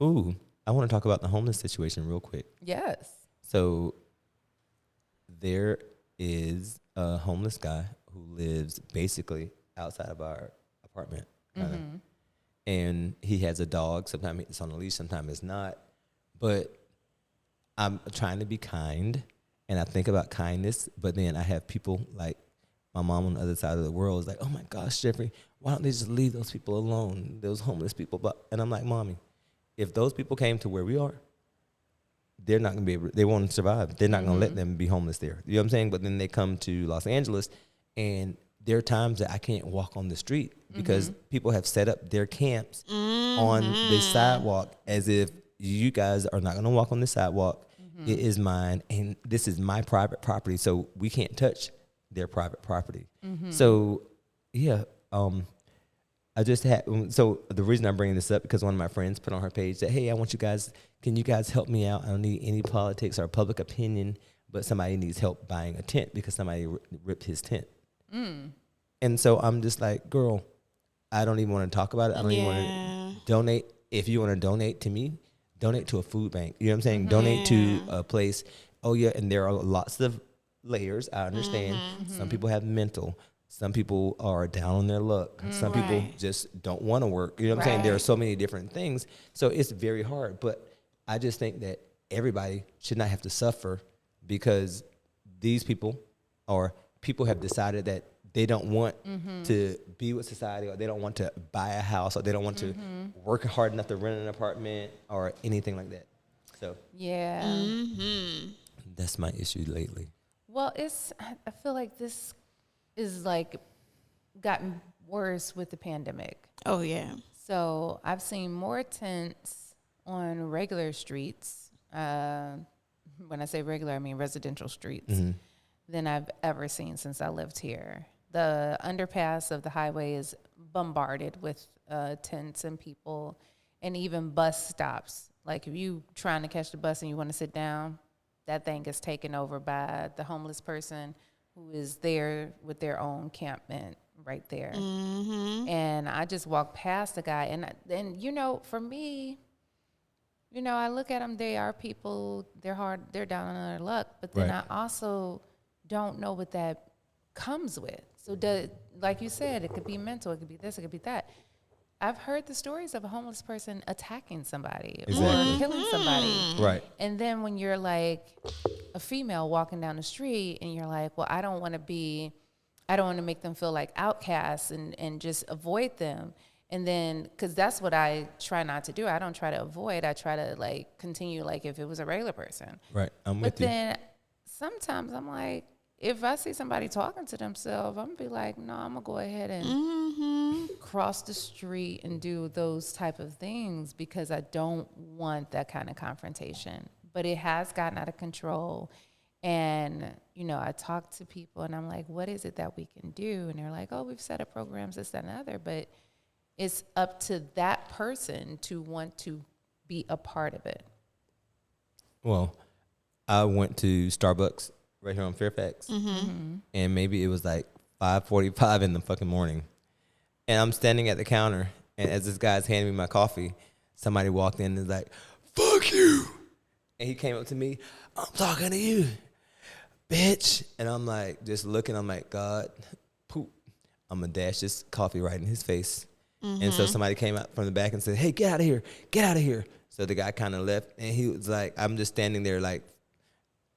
Ooh, I want to talk about the homeless situation real quick. Yes. So there is a homeless guy who lives basically outside of our apartment. Mm-hmm. And he has a dog. Sometimes it's on a leash, sometimes it's not. But I'm trying to be kind, and I think about kindness, but then I have people like my mom on the other side of the world is like, oh my gosh, Jeffrey, why don't they just leave those people alone, those homeless people? And I'm like, Mommy, if those people came to where we are, they're not going to be able, they won't survive. They're not going to let them be homeless there. You know what I'm saying? But then they come to Los Angeles, and there are times that I can't walk on the street because people have set up their camps on the sidewalk as if you guys are not going to walk on the sidewalk. It is mine, and this is my private property, so we can't touch their private property. So, yeah, I just had, so the reason I'm bringing this up because one of my friends put on her page that, hey, can you guys help me out? I don't need any politics or public opinion, but somebody needs help buying a tent because somebody ripped his tent. And so I'm just like, girl, I don't even want to talk about it. I don't even want to donate. If you want to donate to me, donate to a food bank. You know what I'm saying? Donate to a place. Oh, yeah, and there are lots of layers. I understand. Some people have mental. Some people are down on their luck. Some people just don't want to work. You know what I'm saying? There are so many different things. So it's very hard. But I just think that everybody should not have to suffer because these people or people have decided that they don't want to be with society, or they don't want to buy a house, or they don't want to work hard enough to rent an apartment or anything like that. So that's my issue lately. Well, I feel like this is like gotten worse with the pandemic. Oh, yeah. So I've seen more tents on regular streets. When I say regular, I mean residential streets than I've ever seen since I lived here. The underpass of the highway is bombarded with tents and people, and even bus stops. Like if you trying to catch the bus and you want to sit down, that thing is taken over by the homeless person who is there with their own campment right there. And I just walked past the guy, and you know, for me, you know, I look at them, they are people, they're down on their luck, but then I also don't know what that comes with. So like you said, it could be mental, it could be this, it could be that. I've heard the stories of a homeless person attacking somebody or killing somebody. Right. And then when you're like a female walking down the street and you're like, well, I don't want to make them feel like outcasts and just avoid them. And then, because that's what I try not to do. I don't try to avoid. I try to like continue like if it was a regular person. Right. I'm with you. But then sometimes I'm like, if I see somebody talking to themselves, I'm going to be like, no, I'm going to go ahead and cross the street and do those type of things because I don't want that kind of confrontation. But it has gotten out of control. And, you know, I talk to people and I'm like, what is it that we can do? And they're like, oh, we've set up programs, this, that, and the other. But it's up to that person to want to be a part of it. Well, I went to Starbucks right here on Fairfax, and maybe it was like 5:45 in the fucking morning, and I'm standing at the counter, and as this guy's handing me my coffee, somebody walked in and was like, "Fuck you," and he came up to me, "I'm talking to you, bitch," and I'm like, just looking, I'm like, God, poop, I'm gonna dash this coffee right in his face, and so somebody came out from the back and said, "Hey, get out of here, get out of here." So the guy kind of left, and he was like, I'm just standing there like.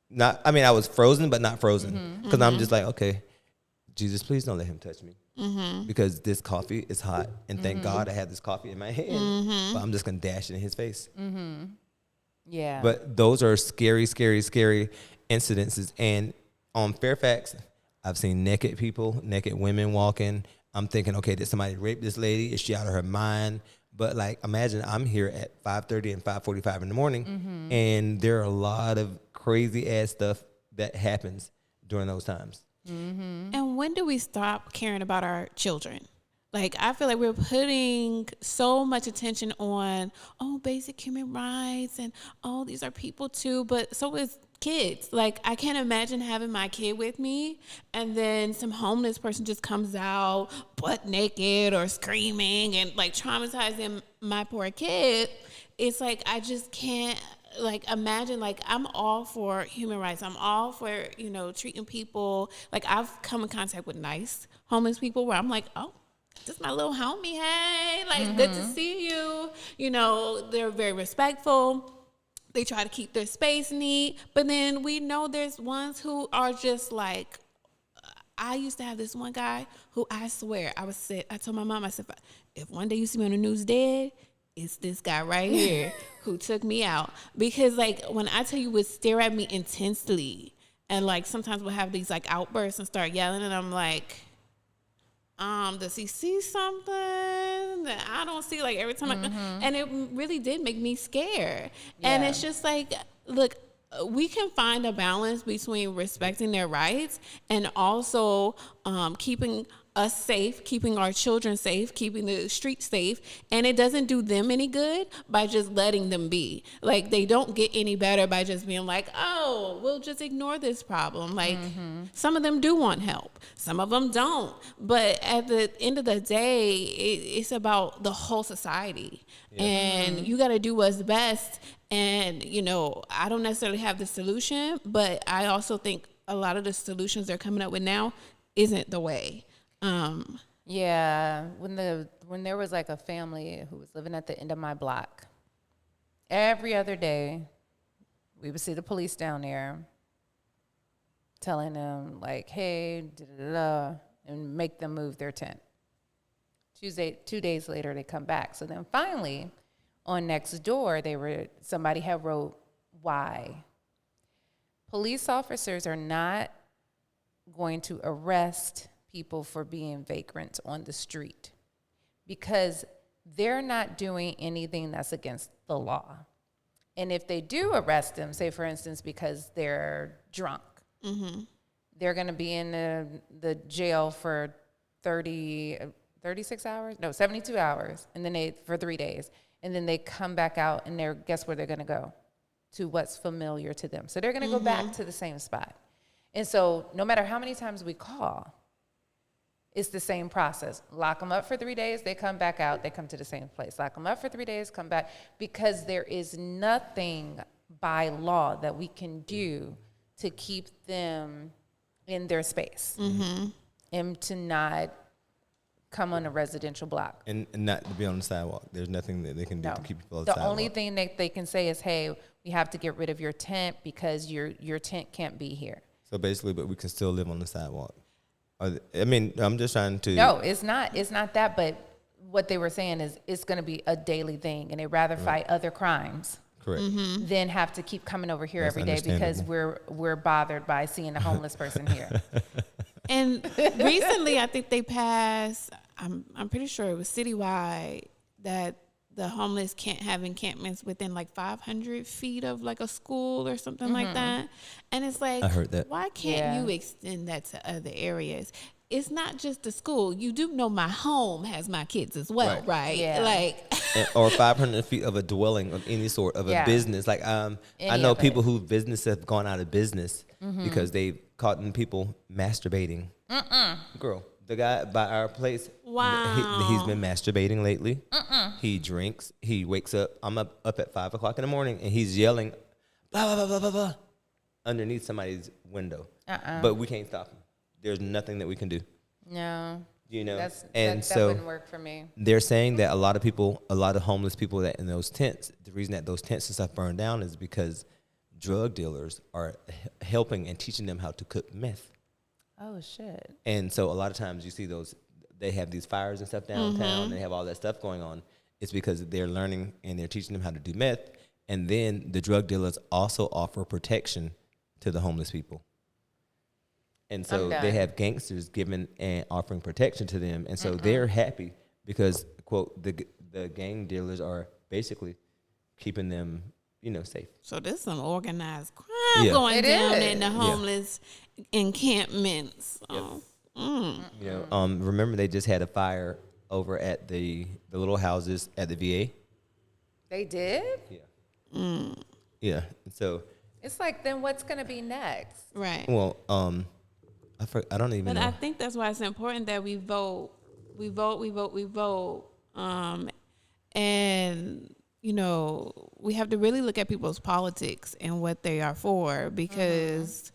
I was frozen, but not frozen. Because I'm just like, okay, Jesus, please don't let him touch me. Because this coffee is hot. And thank God I had this coffee in my hand. But I'm just going to dash it in his face. Yeah. But those are scary, scary, scary incidences. And on Fairfax, I've seen naked people, naked women walking. I'm thinking, okay, did somebody rape this lady? Is she out of her mind? But like, imagine I'm here at 5:30 and 5:45 in the morning. And there are a lot of crazy ass stuff that happens during those times. And when do we stop caring about our children? Like, I feel like we're putting so much attention on, basic human rights and, these are people too, but so is kids. Like, I can't imagine having my kid with me and then some homeless person just comes out butt naked or screaming and like traumatizing my poor kid. It's like, I just can't like imagine. Like, I'm all for human rights. I'm all for, treating people. Like, I've come in contact with nice homeless people where I'm like, this is my little homie. Hey, like, good to see you. They're very respectful. They try to keep their space neat. But then we know there's ones who are just like, I used to have this one guy who I swear, I told my mom, I said, if one day you see me on the news dead, it's this guy right here who took me out. Because, like, when I tell you, would stare at me intensely and, like, sometimes we'll have these, like, outbursts and start yelling, and I'm like, does he see something that I don't see? Like, every time and it really did make me scared. Yeah. And it's just like, look, we can find a balance between respecting their rights and also keeping us safe, keeping our children safe, keeping the streets safe. And it doesn't do them any good by just letting them be. Like, they don't get any better by just being like, we'll just ignore this problem. Like, some of them do want help. Some of them don't. But at the end of the day, it's about the whole society. Yeah. And you got to do what's best. And, I don't necessarily have the solution, but I also think a lot of the solutions they're coming up with now isn't the way. Yeah, when there was like a family who was living at the end of my block, every other day we would see the police down there telling them like, hey, and make them move their tent. 2 days later they come back. So then finally on next door somebody had wrote, why? Police officers are not going to arrest people for being vagrants on the street because they're not doing anything that's against the law. And if they do arrest them, say for instance, because they're drunk, they're going to be in the jail for 36 hours? No, 72 hours. And then for 3 days. And then they come back out and guess where they're going to go? To what's familiar to them. So they're going to go back to the same spot. And so no matter how many times we call, it's the same process. Lock them up for 3 days, they come back out, they come to the same place. Lock them up for 3 days, come back. Because there is nothing by law that we can do to keep them in their space. And to not come on a residential block. And not to be on the sidewalk. There's nothing that they can do to keep people on the sidewalk. The only thing that they can say is, hey, we have to get rid of your tent because your tent can't be here. So basically, but we can still live on the sidewalk. I'm just trying to. No, it's not. It's not that. But what they were saying is it's going to be a daily thing, and they'd rather fight other crimes, correct, than have to keep coming over here every day because we're bothered by seeing a homeless person here. And recently, I think they passed. I'm pretty sure it was citywide that the homeless can't have encampments within like 500 feet of like a school or something like that. And it's like, I heard that. Why can't you extend that to other areas? It's not just the school. You do know my home has my kids as well, right? Yeah. Like, or 500 feet of a dwelling of any sort of a business. Like I know people whose businesses have gone out of business because they've caught people masturbating. Girl. The guy by our place, he's been masturbating lately. He drinks. He wakes up. I'm up at 5 o'clock in the morning, and he's yelling, blah, blah, blah, blah, blah, underneath somebody's window. But we can't stop him. There's nothing that we can do. No. That wouldn't work for me. They're saying that a lot of homeless people that in those tents, the reason that those tents and stuff burn down is because drug dealers are helping and teaching them how to cook meth. Oh, shit. And so a lot of times you see they have these fires and stuff downtown, and they have all that stuff going on. It's because they're learning and they're teaching them how to do meth. And then the drug dealers also offer protection to the homeless people. And so they have gangsters giving and offering protection to them. And so they're happy because, quote, the gang dealers are basically keeping them, safe. So there's some organized crime going down in the homeless encampments. Remember they just had a fire over at the little houses at the VA. They did? Yeah. Yeah. So It's like, then what's going to be next? Right. well, I don't even But know. I think that's why it's important that we vote. We vote. And, you know, we have to really look at people's politics and what they are for, because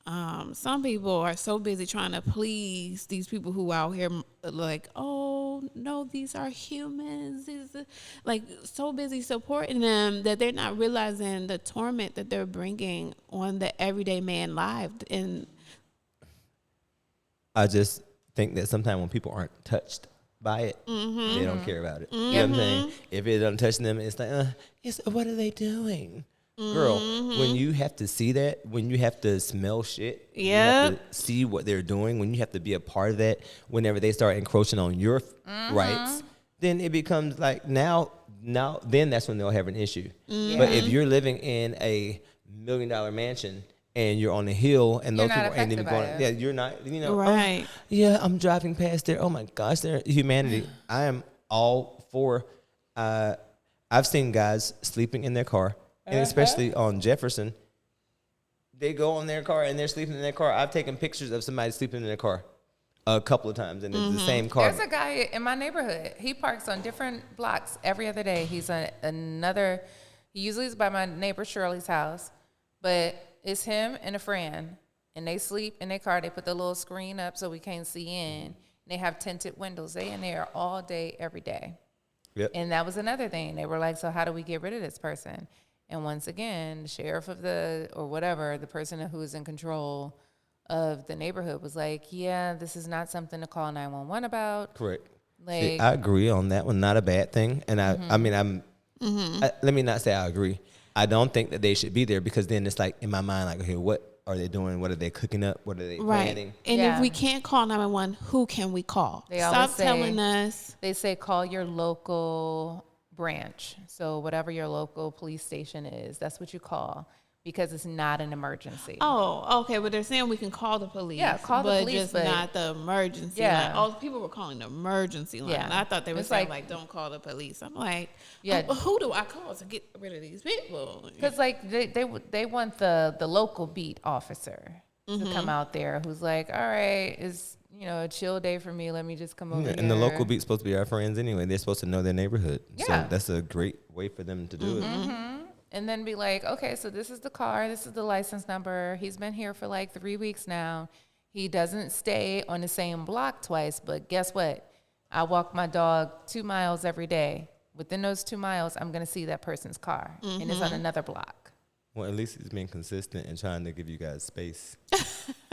some people are so busy trying to please these people who out here like, oh, no, these are humans. Like, so busy supporting them that they're not realizing the torment that they're bringing on the everyday man life. And I just think that sometimes when people aren't touched by it, they don't care about it. You know what I'm saying? If it doesn't touch them, it's like, what are they doing? Girl, when you have to see that, when you have to smell shit, you have to see what they're doing, when you have to be a part of that, whenever they start encroaching on your rights, then it becomes like then that's when they'll have an issue. But if you're living in a $1 million mansion and you're on the hill and those people ain't even going, you're not, right. I'm driving past there. Oh my gosh, they're humanity. I am all for, I've seen guys sleeping in their car. And especially on Jefferson, they go in their car and they're sleeping in their car. I've taken pictures of somebody sleeping in their car a couple of times, and it's the same car. There's a guy in my neighborhood. He parks on different blocks every other day. He's he usually is by my neighbor Shirley's house, but it's him and a friend, and they sleep in their car. They put the little screen up so we can't see in. They have tinted windows. They in there all day, every day. Yep. And that was another thing. They were like, so how do we get rid of this person? And once again, the sheriff the person who is in control of the neighborhood was like, yeah, this is not something to call 911 about. Correct. Like, See, I agree on that one. Not a bad thing. And let me not say I agree. I don't think that they should be there, because then it's like in my mind, like, okay, what are they doing? What are they cooking up? What are they planning? And if we can't call 911, who can we call? Stop telling us. They say call your local branch. So whatever your local police station is, that's what you call, because it's not an emergency. Oh, okay. But they're saying we can call the police. Yeah, call the police, just but not the emergency yeah. line. Oh, people were calling the emergency line. Yeah. I thought they were It's saying, like, don't call the police. I'm like, yeah. Who do I call to get rid of these people? Because like they want the local beat officer to come out there who's like, all right, it's a chill day for me. Let me just come over here. And the local beat's supposed to be our friends anyway. They're supposed to know their neighborhood. Yeah. So that's a great way for them to do it. And then be like, okay, so this is the car. This is the license number. He's been here for like 3 weeks now. He doesn't stay on the same block twice, but guess what? I walk my dog 2 miles every day. Within those 2 miles, I'm going to see that person's car, and it's on another block. Well, at least he's being consistent and trying to give you guys space. He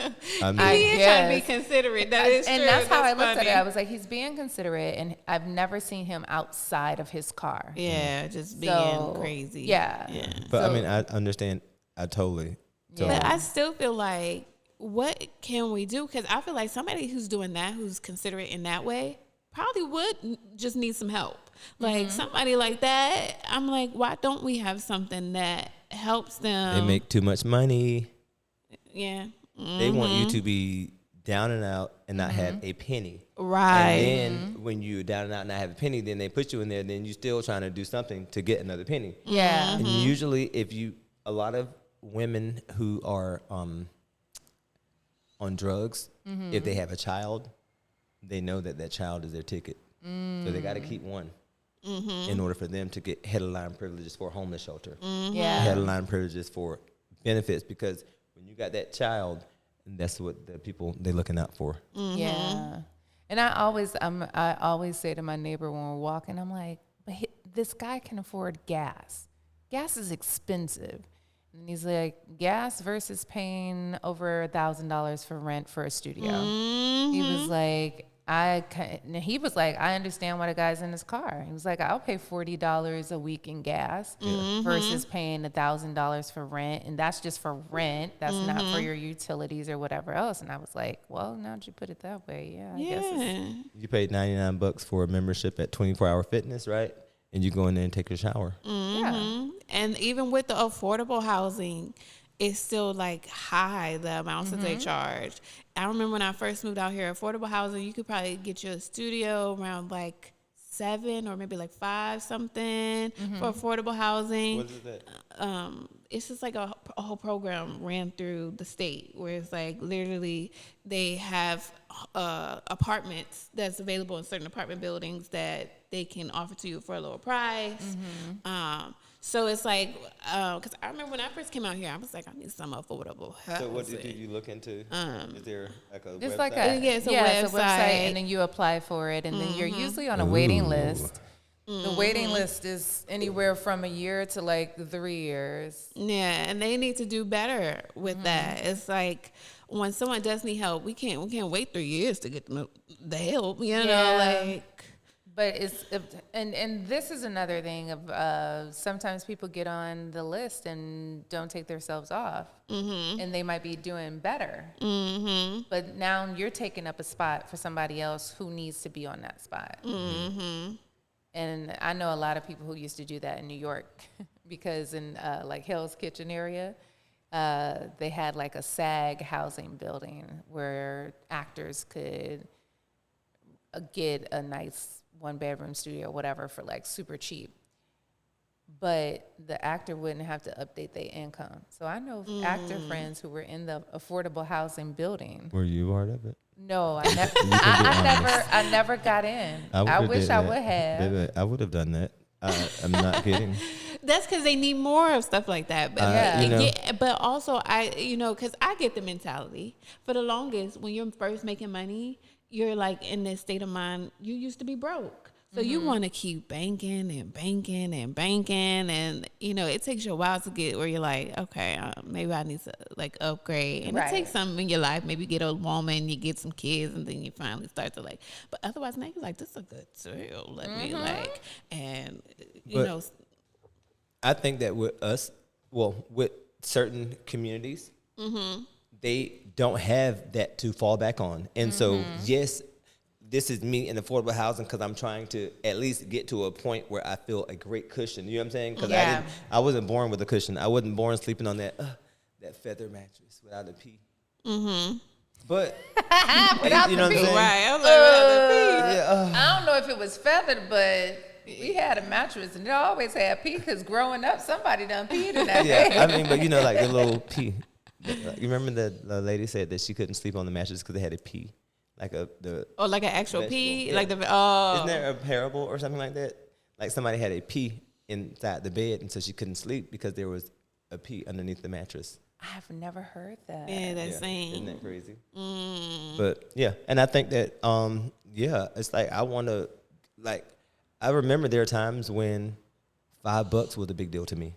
is trying to be considerate. That is true. And that's how I looked at it. I was like, he's being considerate, and I've never seen him outside of his car. Yeah, just being crazy. Yeah. But I understand. I totally. But I still feel like, what can we do? Because I feel like somebody who's doing that, who's considerate in that way, probably would just need some help. Like somebody like that, I'm like, why don't we have something that helps them? They make too much money. Yeah. They want you to be down and out and not have a penny. Right. And then when you're down and out and not have a penny, then they put you in there, then you're still trying to do something to get another penny. Yeah. And usually a lot of women who are on drugs, if they have a child, they know that child is their ticket. So they got to keep one in order for them to get head of line privileges for a homeless shelter. Head of line privileges for benefits, because when you got that child, that's what the people they're looking out for. Yeah. And I always say to my neighbor when we're walking, I'm like, but this guy can afford gas. Gas is expensive. And he's like, gas versus paying over $1,000 for rent for a studio. He was like, I understand why the guy's in his car. He was like, I'll pay $40 a week in gas versus paying $1,000 for rent. And that's just for rent. That's not for your utilities or whatever else. And I was like, well, now that you put it that way, I guess you paid $99 for a membership at 24 Hour Fitness, right? And you go in there and take a shower. Yeah. And even with the affordable housing, it's still like high, the amounts that they charge. I remember when I first moved out here, affordable housing, you could probably get you a studio around like 7 or maybe like 5 something for affordable housing. What is that? It's just like a whole program ran through the state where it's like literally they have apartments that's available in certain apartment buildings that they can offer to you for a lower price. So it's like, because I remember when I first came out here, I was like, I need some affordable housing. So what did you look into? Is there like a It's website? like a it's a it's a website, website. and then you apply for it, and then you're usually on a waiting list. The waiting list is anywhere from a year to like 3 years. Yeah, and they need to do better with that. It's like when someone does need help, we can't wait 3 years to get them the help. You know, like. But and this is another thing of sometimes people get on the list and don't take themselves off, and they might be doing better. But now you're taking up a spot for somebody else who needs to be on that spot. And I know a lot of people who used to do that in New York because in like Hell's Kitchen area, they had like a SAG housing building where actors could get a nice 1-bedroom studio or whatever for like super cheap. But the actor wouldn't have to update their income. So I know actor friends who were in the affordable housing building. Were you part of it? No, I never got in. I wish I would have. Baby, I would have done that. I'm not kidding. That's because they need more of stuff like that. But, but also, because I get the mentality. For the longest, when you're first making money, you're like in this state of mind, you used to be broke. So you want to keep banking and banking and banking. And, it takes you a while to get where you're like, okay, maybe I need to like upgrade. And it takes something in your life. Maybe you get a woman, you get some kids, and then you finally start to like, but otherwise now you're like, this is a good deal. Let me like, and I think that with us, with certain communities, they don't have that to fall back on. And so, yes, this is me in affordable housing because I'm trying to at least get to a point where I feel a great cushion. You know what I'm saying? Because I wasn't born with a cushion. I wasn't born sleeping on that feather mattress without a pee. But without you know the what I'm pee. saying? Right. I was like, without the pee. I don't know if it was feathered, but we had a mattress, and it always had pee because growing up, somebody done peed in that bed. I mean, but like the little pee. You remember the lady said that she couldn't sleep on the mattress because they had a pee. Like like an actual pee, yeah. like Isn't there a parable or something like that? Like somebody had a pee inside the bed, and so she couldn't sleep because there was a pee underneath the mattress. I've never heard that. Yeah, that's insane. Isn't that crazy? But yeah, and I think that it's like I want to like. I remember there are times when $5 was a big deal to me.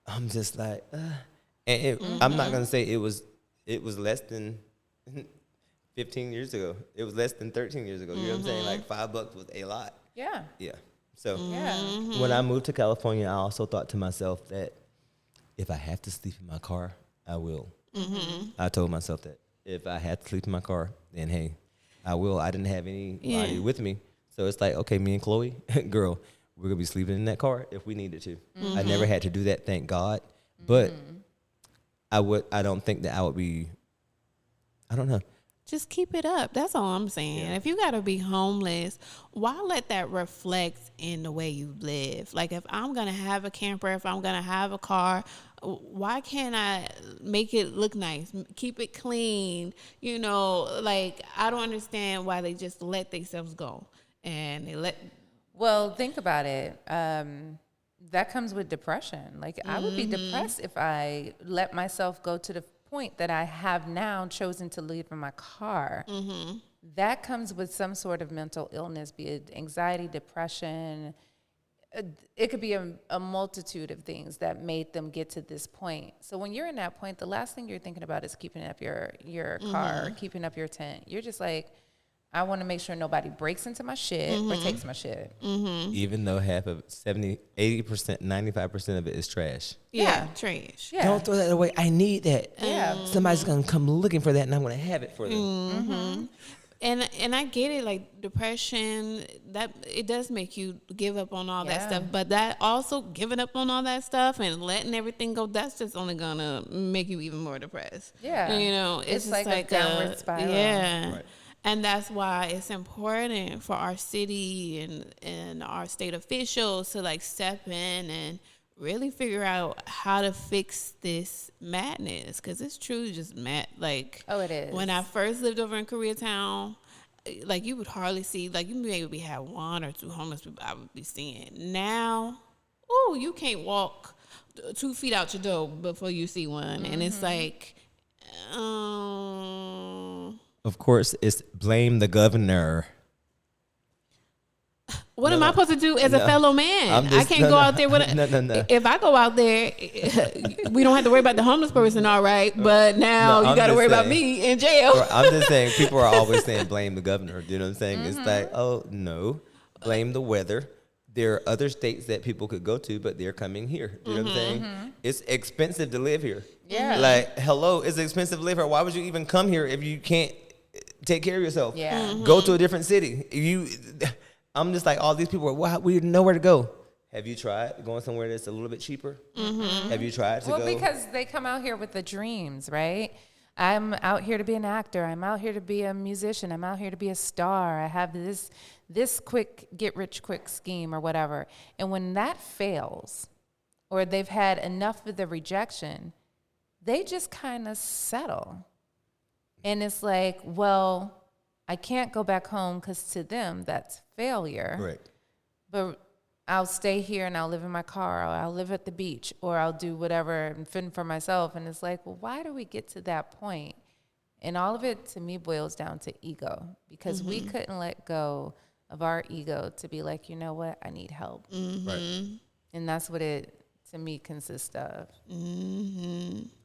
I'm just like, and I'm not gonna say it was less than 15 years ago. It was less than 13 years ago. You know what I'm saying? Like $5 was a lot. Yeah. Yeah. So Yeah. when I moved to California, I also thought to myself that if I have to sleep in my car, I will. I told myself that if I had to sleep in my car, then hey, I will. I didn't have anybody with me. So it's like, okay, me and Chloe, girl, we're going to be sleeping in that car if we needed to. I never had to do that, thank God. But I don't think that I would be, I don't know. Just keep it up. That's all I'm saying. Yeah. If you got to be homeless, why let that reflect in the way you live? Like if I'm going to have a camper, if I'm going to have a car, why can't I make it look nice? Keep it clean. Like I don't understand why they just let themselves go. And Well, think about it. That comes with depression. Like I would be depressed if I let myself go to the point that I have now chosen to leave in my car. That comes with some sort of mental illness, be it anxiety, depression. It could be a multitude of things that made them get to this point. So when you're in that point, the last thing you're thinking about is keeping up your car, keeping up your tent. You're just like, I want to make sure nobody breaks into my shit or takes my shit. Even though half of 70, 80%, 95% of it is trash. Yeah, trash. Yeah. Don't throw that away. I need that. Yeah. Somebody's going to come looking for that, and I'm going to have it for them. And I get it, like depression, that it does make you give up on all that stuff. But that also giving up on all that stuff and letting everything go, that's just only gonna make you even more depressed. Yeah. And, you know, it's just like a downward spiral. Yeah. Right. And that's why it's important for our city and our state officials to like step in and really figure out how to fix this madness, because it's truly just mad. Like, oh, it is. When I first lived over in Koreatown, like you would hardly see, like you maybe have one or two homeless people I would be seeing. Now, oh, you can't walk 2 feet out your door before you see one, and it's like, Of course, it's blame the governor. what am I supposed to do as a fellow man? I can't go out there with no. If I go out there, we don't have to worry about the homeless person, all right? But now you got to worry about me in jail. I'm just saying, people are always saying blame the governor. You know what I'm saying? It's like, oh, no, blame the weather. There are other states that people could go to, but they're coming here. You know what I'm saying? It's expensive to live here. Yeah. Like, hello, it's expensive to live here. Why would you even come here if you can't take care of yourself? Yeah. Go to a different city. I'm just like, all these people are, wow, we know where to go. Have you tried going somewhere that's a little bit cheaper? Have you tried to go? Well, because they come out here with the dreams, right? I'm out here to be an actor. I'm out here to be a musician. I'm out here to be a star. I have this quick get rich quick scheme or whatever. And when that fails, or they've had enough of the rejection, they just kind of settle. And it's like, well, I can't go back home because to them that's failure. Right. But I'll stay here and I'll live in my car, or I'll live at the beach, or I'll do whatever and fend for myself. And it's like, well, why do we get to that point? And all of it to me boils down to ego, because we couldn't let go of our ego to be like, you know what, I need help. Right. And that's what it, to me, consists of.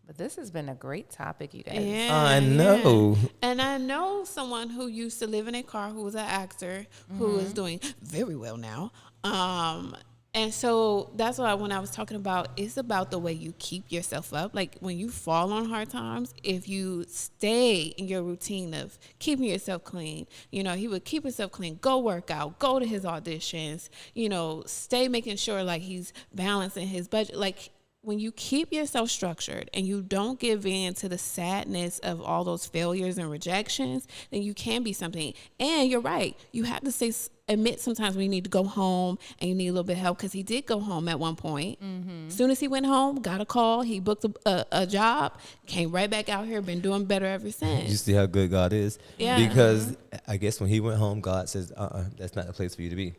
But this has been a great topic, you guys. Yeah, I know. Yeah. And I know someone who used to live in a car who was an actor who is doing very well now. And so that's why when I was talking about, it's about the way you keep yourself up. Like when you fall on hard times, if you stay in your routine of keeping yourself clean, you know, he would keep himself clean, go work out, go to his auditions, you know, stay making sure like he's balancing his budget. Like when you keep yourself structured and you don't give in to the sadness of all those failures and rejections, then you can be something. And you're right. You have to admit sometimes when you need to go home and you need a little bit of help, because he did go home at one point. As soon as he went home, got a call, he booked a job, came right back out here, been doing better ever since. You see how good God is? Yeah. Because I guess when he went home, God says, that's not the place for you to be.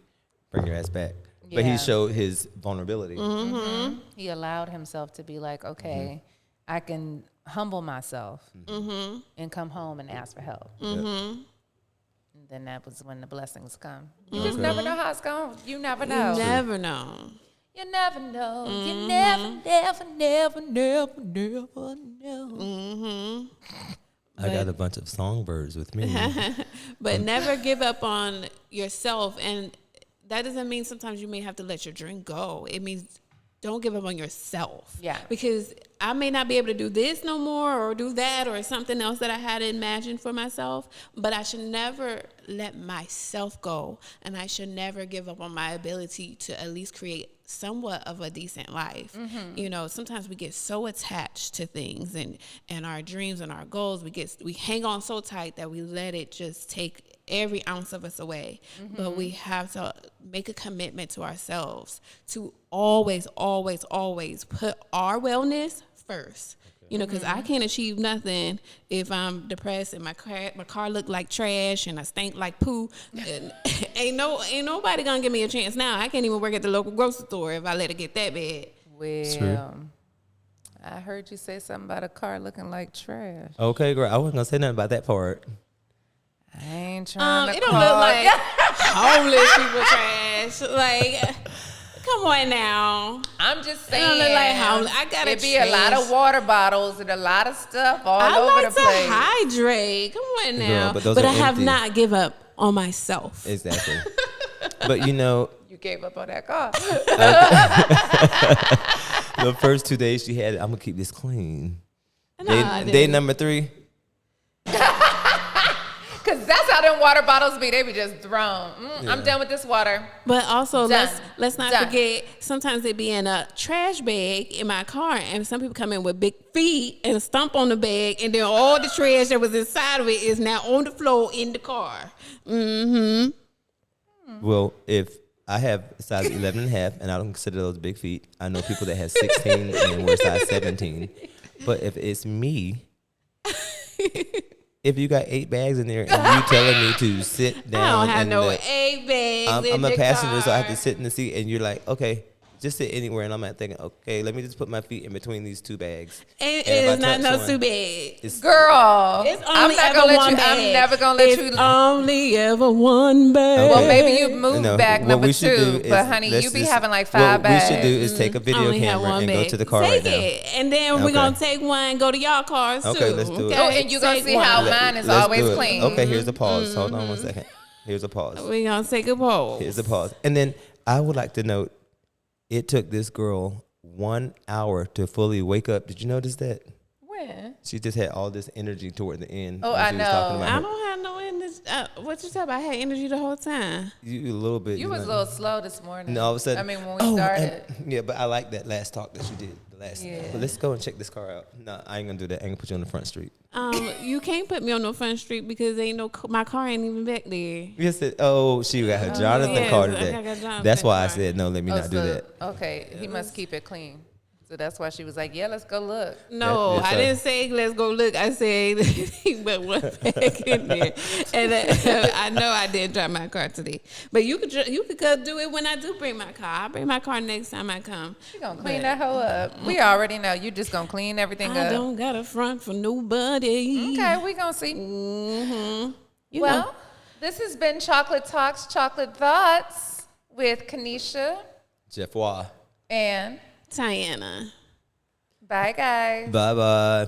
Bring your ass back. But he showed his vulnerability. He allowed himself to be like, okay, I can humble myself and come home and ask for help. And then that was when the blessings come. You just never know how it's going. You never know. You never know. You never know. You never know. I got a bunch of songbirds with me. But never give up on yourself. And that doesn't mean sometimes you may have to let your dream go. It means don't give up on yourself. Yeah. Because I may not be able to do this no more or do that or something else that I had imagined for myself, but I should never let myself go, and I should never give up on my ability to at least create somewhat of a decent life. You know, sometimes we get so attached to things and our dreams and our goals. We hang on so tight that we let it just take every ounce of us away. But we have to make a commitment to ourselves to always, always, always put our wellness first. You know, because I can't achieve nothing if I'm depressed and my car look like trash and I stink like poo. And ain't nobody gonna give me a chance now. I can't even work at the local grocery store if I let it get that bad. Well, I heard you say something about a car looking like trash. Okay, girl. I wasn't going to say nothing about that part. I ain't trying to It don't look like homeless people trash. Like, come on now. I'm just It don't look saying. like homeless. I gotta It'd be a lot of water bottles and a lot of stuff all over the place. I like to hydrate. Come on now. Girl, but those but are I have empty. not give up on myself. Exactly. But, you know, You gave up on that car. the first 2 days she had it, I'm going to keep this clean. No, I Day didn't. number 3. Because that's how how them water bottles be. They be just thrown. I'm done with this water. But also, Done. let's not Done. forget, sometimes it be in a trash bag in my car, and some people come in with big feet and stomp on the bag, and then all the trash that was inside of it is now on the floor in the car. Well, if I have a size 11 and a half, and I don't consider those big feet, I know people that have 16 and wear size 17. But if it's me, if you got 8 bags in there and you telling me to sit down, I don't have in no the, 8 bags. I'm a the passenger, car. so I have to sit in the seat, and you're like, okay, just sit anywhere, and I'm not thinking, okay, let me just put my feet in between these 2 bags. It And if I is not touch no one, too bad. Girl, It's I'm only not ever gonna let one you. bag. I'm never gonna let It's you. only ever one bag. Okay. Well, maybe you move No, back what number we should 2, do but is honey, let's you be just- having like 5 bags. What we should do is take a video Only have camera one and bag. go to the car Take right now. it, and then we're Okay. gonna take one and go to y'all cars Okay, too. let's do it. Oh, and you gonna Take see how one. mine is Let's always do it. clean. Okay, here's a pause. Hold on one second. Here's a pause. We're gonna take a pause. Here's a pause. And then I would like to note, it took this girl 1 hour to fully wake up. Did you notice that? When? She just had all this energy toward the end. Oh, when I she was talking know. about I her- don't have no energy. What you talking about? I had energy the whole time. You a little bit. You was know. a little slow this morning. And all of a sudden, I mean, when we started. yeah, but I like that last talk that you did. The last. Yeah. But let's go and check this car out. No, I ain't gonna do that. I ain't gonna put you on the front street. You can't put me on no front street because ain't no my car ain't even back there. Yes. Oh, she got her Jonathan yes, car I today. got Jonathan That's why I car. said no. Let me Oh, not do so- that. Okay, he must keep it clean. So that's why she was like, "Yeah, let's go look." No, Yes, I sir. didn't say let's go look. I said but one back in there, and I know I did drive my car today. But you could go do it when I do bring my car. I'll bring my car next time I come. You gonna clean that hoe up? We already know you just gonna clean everything I up. don't got a front for nobody. Okay, we gonna see. You Well, know. this has been Chocolate Talks, Chocolate Thoughts with Kanisha Jeff Wah. and Tyanna. bye, guys. Bye bye.